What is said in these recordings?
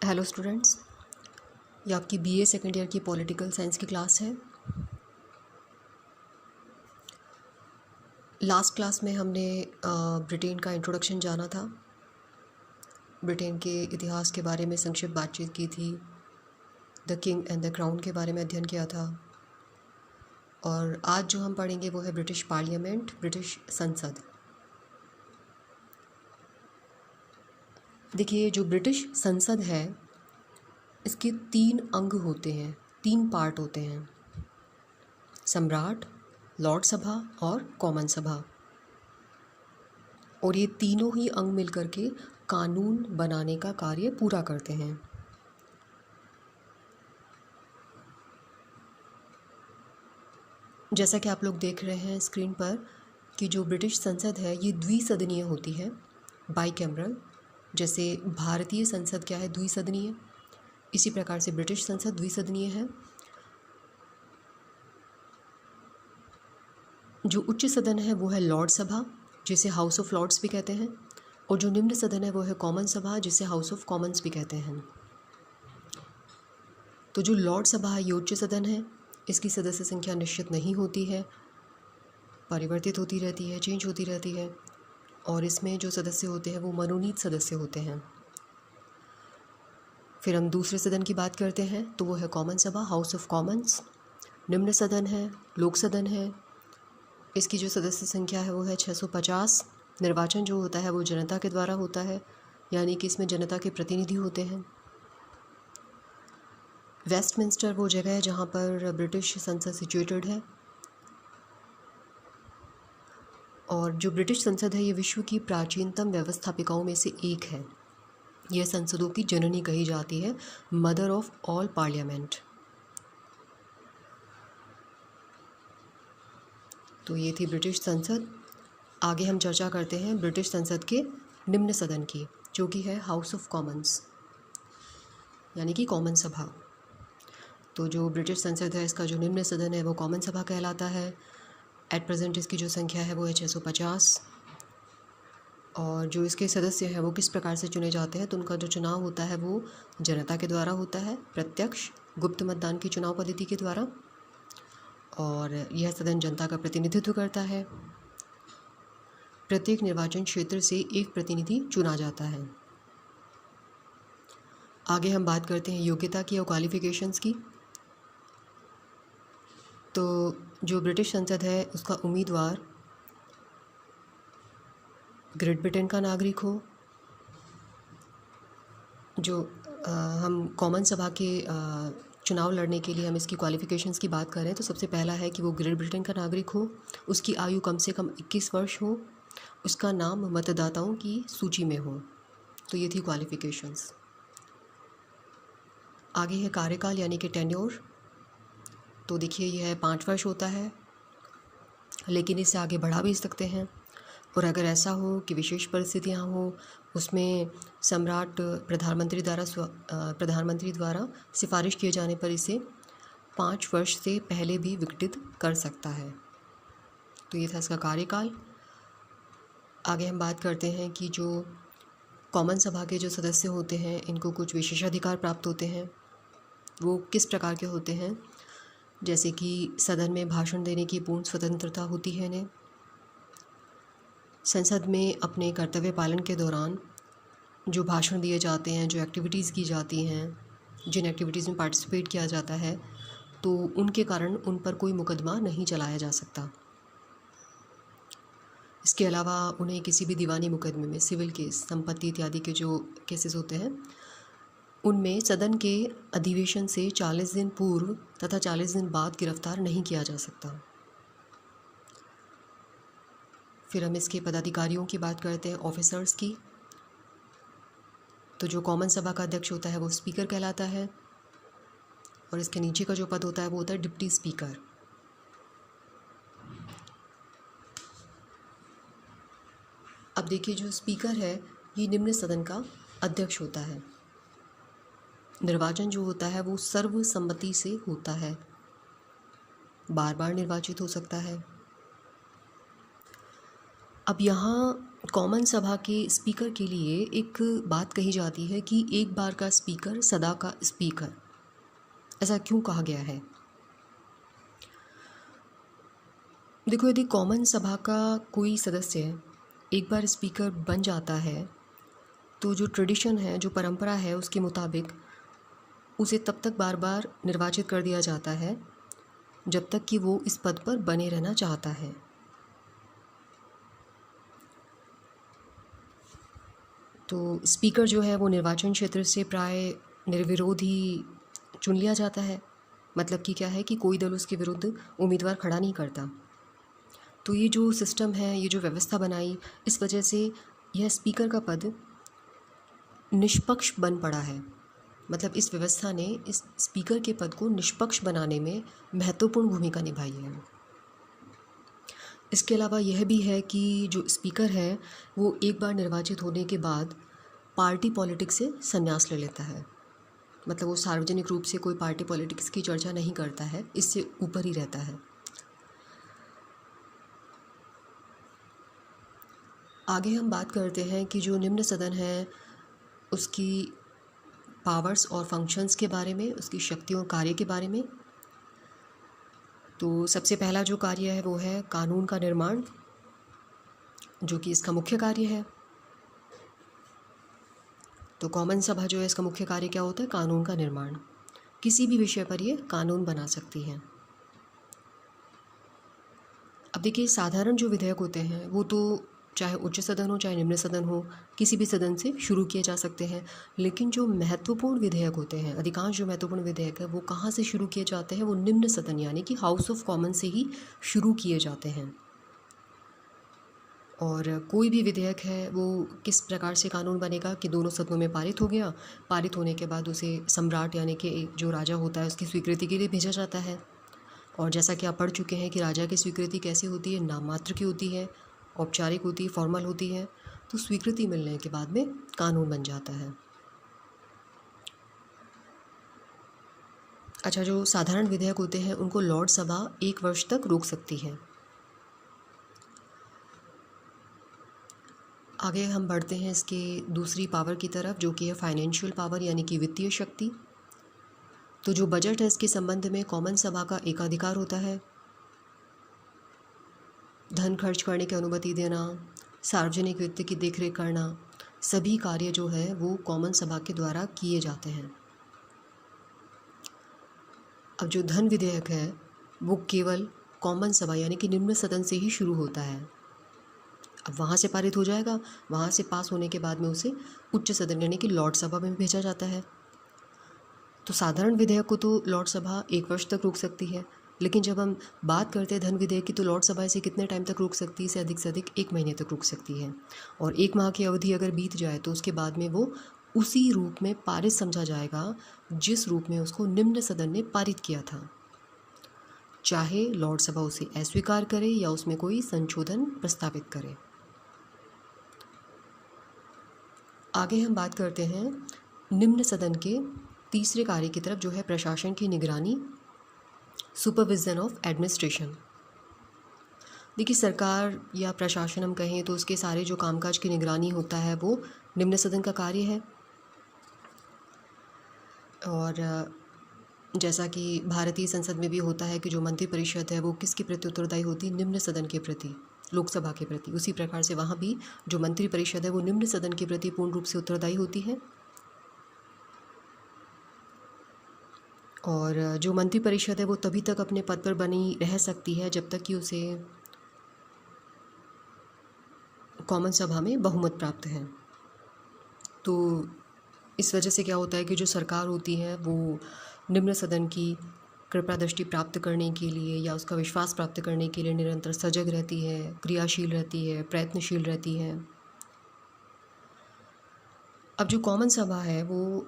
Hello students, ये आपकी BA second year की पॉलिटिकल साइंस की क्लास है। लास्ट क्लास में हमने ब्रिटेन का इंट्रोडक्शन जाना था, ब्रिटेन के इतिहास के बारे में संक्षिप्त बातचीत की थी, the king and the crown के बारे में अध्ययन किया था। और आज जो हम पढ़ेंगे वो है ब्रिटिश पार्लियामेंट, ब्रिटिश संसद। देखिए, जो ब्रिटिश संसद है इसके 3 अंग होते हैं, 3 पार्ट होते हैं: सम्राट, लॉर्ड सभा और कॉमन सभा। और ये तीनों ही अंग मिलकर के कानून बनाने का कार्य पूरा करते हैं। जैसा कि आप लोग देख रहे हैं स्क्रीन पर कि जो ब्रिटिश संसद है ये द्विसदनीय होती है, बाइकैमरल। जैसे भारतीय संसद क्या है, द्विसदनीय, इसी प्रकार से ब्रिटिश संसद द्विसदनीय है। जो उच्च सदन है वो है लॉर्ड सभा, जिसे हाउस ऑफ लॉर्ड्स भी कहते हैं, और जो निम्न सदन है वो है कॉमन सभा, जिसे हाउस ऑफ कॉमन्स भी कहते हैं। तो जो लॉर्ड सभा है ये उच्च सदन है, इसकी सदस्य संख्या निश्चित नहीं होती है, परिवर्तित होती रहती है, चेंज होती रहती है। और इसमें जो सदस्य होते हैं वो मनोनीत सदस्य होते हैं। फिर हम दूसरे सदन की बात करते हैं तो वो है कॉमन सभा, हाउस ऑफ कॉमन्स। निम्न सदन है, लोक सदन है, इसकी जो सदस्य संख्या है वो है 650। निर्वाचन जो होता है वो जनता के द्वारा होता है, यानी कि इसमें जनता के प्रतिनिधि होते हैं। वेस्टमिंस्टर वो जगह है जहाँ पर ब्रिटिश संसद सिचुएटेड है। और जो ब्रिटिश संसद है ये विश्व की प्राचीनतम व्यवस्थापिकाओं में से एक है। यह संसदों की जननी कही जाती है, मदर ऑफ ऑल पार्लियामेंट। तो ये थी ब्रिटिश संसद। आगे हम चर्चा करते हैं ब्रिटिश संसद के निम्न सदन की, जो कि है हाउस ऑफ कॉमन्स, यानी कि कॉमन सभा। तो जो ब्रिटिश संसद है इसका जो निम्न सदन है वो कॉमन सभा कहलाता है। एट प्रेजेंट इसकी जो संख्या है वो है 650। और जो इसके सदस्य हैं वो किस प्रकार से चुने जाते हैं, तो उनका जो चुनाव होता है वो जनता के द्वारा होता है, प्रत्यक्ष गुप्त मतदान की चुनाव पद्धति के द्वारा। और यह सदन जनता का प्रतिनिधित्व करता है। प्रत्येक निर्वाचन क्षेत्र से एक प्रतिनिधि चुना जाता है। आगे हम बात करते हैं योग्यता की और क्वालिफिकेशंस की। तो जो ब्रिटिश संसद है उसका उम्मीदवार ग्रेट ब्रिटेन का नागरिक हो। जो हम कॉमन सभा के चुनाव लड़ने के लिए हम इसकी क्वालिफ़िकेशंस की बात करें तो सबसे पहला है कि वो ग्रेट ब्रिटेन का नागरिक हो, उसकी आयु कम से कम 21 वर्ष हो, उसका नाम मतदाताओं की सूची में हो। तो ये थी क्वालिफ़िकेशंस। आगे है कार्यकाल यानी कि टेन्योर। तो देखिए यह 5 वर्ष होता है, लेकिन इससे आगे बढ़ा भी सकते हैं। और अगर ऐसा हो कि विशेष परिस्थितियाँ हो, उसमें सम्राट प्रधानमंत्री द्वारा सिफारिश किए जाने पर इसे 5 वर्ष से पहले भी विघटित कर सकता है। तो ये था इसका कार्यकाल। आगे हम बात करते हैं कि जो कॉमन सभा के जो सदस्य होते हैं इनको कुछ विशेषाधिकार प्राप्त होते हैं। वो किस प्रकार के होते हैं, जैसे कि सदन में भाषण देने की पूर्ण स्वतंत्रता होती है इन्हें। संसद में अपने कर्तव्य पालन के दौरान जो भाषण दिए जाते हैं, जो एक्टिविटीज़ की जाती हैं, जिन एक्टिविटीज़ में पार्टिसिपेट किया जाता है, तो उनके कारण उन पर कोई मुकदमा नहीं चलाया जा सकता। इसके अलावा उन्हें किसी भी दीवानी मुकदमे में, सिविल केस, संपत्ति इत्यादि के जो केसेस होते हैं उनमें सदन के अधिवेशन से 40 दिन पूर्व तथा 40 दिन बाद गिरफ्तार नहीं किया जा सकता। फिर हम इसके पदाधिकारियों की बात करते हैं, ऑफिसर्स की। तो जो कॉमन सभा का अध्यक्ष होता है वो स्पीकर कहलाता है, और इसके नीचे का जो पद होता है वो होता है डिप्टी स्पीकर। अब देखिए, जो स्पीकर है ये निम्न सदन का अध्यक्ष होता है। निर्वाचन जो होता है वो सर्वसम्मति से होता है, बार बार निर्वाचित हो सकता है। अब यहाँ कॉमन सभा के स्पीकर के लिए एक बात कही जाती है कि एक बार का स्पीकर सदा का स्पीकर। ऐसा क्यों कहा गया है? देखो, यदि कॉमन सभा का कोई सदस्य एक बार स्पीकर बन जाता है तो जो ट्रेडिशन है, जो परंपरा है, उसके मुताबिक उसे तब तक बार बार निर्वाचित कर दिया जाता है जब तक कि वो इस पद पर बने रहना चाहता है। तो स्पीकर जो है वो निर्वाचन क्षेत्र से प्राय निर्विरोध ही चुन लिया जाता है। मतलब कि क्या है कि कोई दल उसके विरुद्ध उम्मीदवार खड़ा नहीं करता। तो ये जो सिस्टम है, ये जो व्यवस्था बनाई, इस वजह से यह स्पीकर का पद निष्पक्ष बन पड़ा है। मतलब इस व्यवस्था ने इस स्पीकर के पद को निष्पक्ष बनाने में महत्वपूर्ण भूमिका निभाई है। इसके अलावा यह भी है कि जो स्पीकर है वो एक बार निर्वाचित होने के बाद पार्टी पॉलिटिक्स से संन्यास ले लेता है। मतलब वो सार्वजनिक रूप से कोई पार्टी पॉलिटिक्स की चर्चा नहीं करता है, इससे ऊपर ही रहता है। आगे हम बात करते हैं कि जो निम्न सदन है उसकी पावर्स और फंक्शंस के बारे में, उसकी शक्तियों और कार्य के बारे में। तो सबसे पहला जो कार्य है वो है कानून का निर्माण, जो कि इसका मुख्य कार्य है। तो कॉमन सभा जो है इसका मुख्य कार्य क्या होता है? कानून का निर्माण। किसी भी विषय पर ये कानून बना सकती है। अब देखिए, साधारण जो विधेयक होते हैं वो तो चाहे उच्च सदन हो चाहे निम्न सदन हो, किसी भी सदन से शुरू किए जा सकते हैं। लेकिन जो महत्वपूर्ण विधेयक होते हैं, अधिकांश जो महत्वपूर्ण विधेयक है वो कहाँ से शुरू किए जाते हैं? वो निम्न सदन यानी कि हाउस ऑफ कॉमन से ही शुरू किए जाते हैं। और कोई भी विधेयक है वो किस प्रकार से कानून बनेगा कि दोनों सदनों में पारित हो गया, पारित होने के बाद उसे सम्राट यानी कि जो राजा होता है उसकी स्वीकृति के लिए भेजा जाता है। और जैसा कि आप पढ़ चुके हैं कि राजा की स्वीकृति कैसी होती है? नाम मात्र की होती है, औपचारिक होती है, फॉर्मल होती है। तो स्वीकृति मिलने के बाद में कानून बन जाता है। अच्छा, जो साधारण विधेयक होते हैं उनको लॉर्ड सभा 1 वर्ष तक रोक सकती है। आगे हम बढ़ते हैं इसके दूसरी पावर की तरफ, जो कि है फाइनेंशियल पावर यानी कि वित्तीय शक्ति। तो जो बजट है इसके संबंध में कॉमन सभा का एकाधिकार होता है। धन खर्च करने की अनुमति देना, सार्वजनिक वित्त की देखरेख करना, सभी कार्य जो है वो कॉमन सभा के द्वारा किए जाते हैं। अब जो धन विधेयक है वो केवल कॉमन सभा यानी कि निम्न सदन से ही शुरू होता है। अब वहाँ से पारित हो जाएगा, वहाँ से पास होने के बाद में उसे उच्च सदन यानी कि लॉर्ड सभा में भेजा जाता है। तो साधारण विधेयक को तो लॉर्ड सभा 1 वर्ष तक रोक सकती है, लेकिन जब हम बात करते हैं धन विधेयक की तो लॉर्ड सभा इसे कितने टाइम तक रोक सकती है? इसे अधिक से अधिक 1 महीने तक रोक सकती है। और 1 माह की अवधि अगर बीत जाए तो उसके बाद में वो उसी रूप में पारित समझा जाएगा जिस रूप में उसको निम्न सदन ने पारित किया था, चाहे लॉर्ड सभा उसे अस्वीकार करे या उसमें कोई संशोधन प्रस्तावित करे। आगे हम बात करते हैं निम्न सदन के तीसरे कार्य की तरफ, जो है प्रशासन की निगरानी, सुपरविजन ऑफ एडमिनिस्ट्रेशन। देखिए, सरकार या प्रशासन हम कहें तो उसके सारे जो कामकाज की निगरानी होता है वो निम्न सदन का कार्य है। और जैसा कि भारतीय संसद में भी होता है कि जो मंत्रिपरिषद है वो किसके प्रति उत्तरदायी होती है? निम्न सदन के प्रति, लोकसभा के प्रति। उसी प्रकार से वहाँ भी जो मंत्रिपरिषद है वो निम्न सदन के प्रति पूर्ण रूप से उत्तरदायी होती है। और जो मंत्रिपरिषद है वो तभी तक अपने पद पर बनी रह सकती है जब तक कि उसे कॉमन सभा में बहुमत प्राप्त है। तो इस वजह से क्या होता है कि जो सरकार होती है वो निम्न सदन की कृपा दृष्टि प्राप्त करने के लिए या उसका विश्वास प्राप्त करने के लिए निरंतर सजग रहती है, क्रियाशील रहती है, प्रयत्नशील रहती है। अब जो कॉमन सभा है वो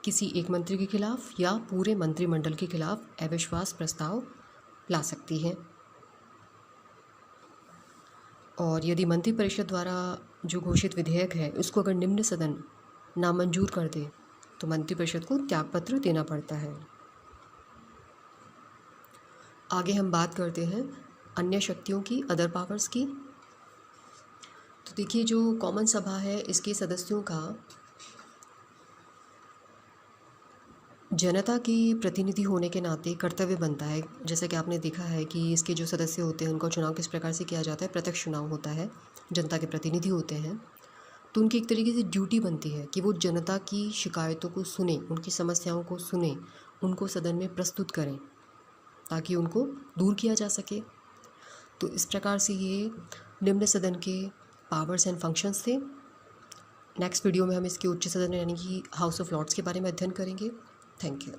किसी एक मंत्री के खिलाफ या पूरे मंत्रिमंडल के खिलाफ अविश्वास प्रस्ताव ला सकती है। और यदि मंत्रिपरिषद द्वारा जो घोषित विधेयक है उसको अगर निम्न सदन नामंजूर कर दे तो मंत्रिपरिषद को त्यागपत्र देना पड़ता है। आगे हम बात करते हैं अन्य शक्तियों की, अदर पावर्स की। तो देखिए, जो कॉमन सभा है इसके सदस्यों का जनता की प्रतिनिधि होने के नाते कर्तव्य बनता है। जैसा कि आपने देखा है कि इसके जो सदस्य होते हैं उनका चुनाव किस प्रकार से किया जाता है, प्रत्यक्ष चुनाव होता है, जनता के प्रतिनिधि होते हैं। तो उनकी एक तरीके से ड्यूटी बनती है कि वो जनता की शिकायतों को सुने, उनकी समस्याओं को सुने, उनको सदन में प्रस्तुत करें ताकि उनको दूर किया जा सके। तो इस प्रकार से ये निम्न सदन के पावर्स एंड फंक्शंस थे। नेक्स्ट वीडियो में हम इसके उच्च सदन यानी कि हाउस ऑफ लॉर्ड्स के बारे में अध्ययन करेंगे। Thank you.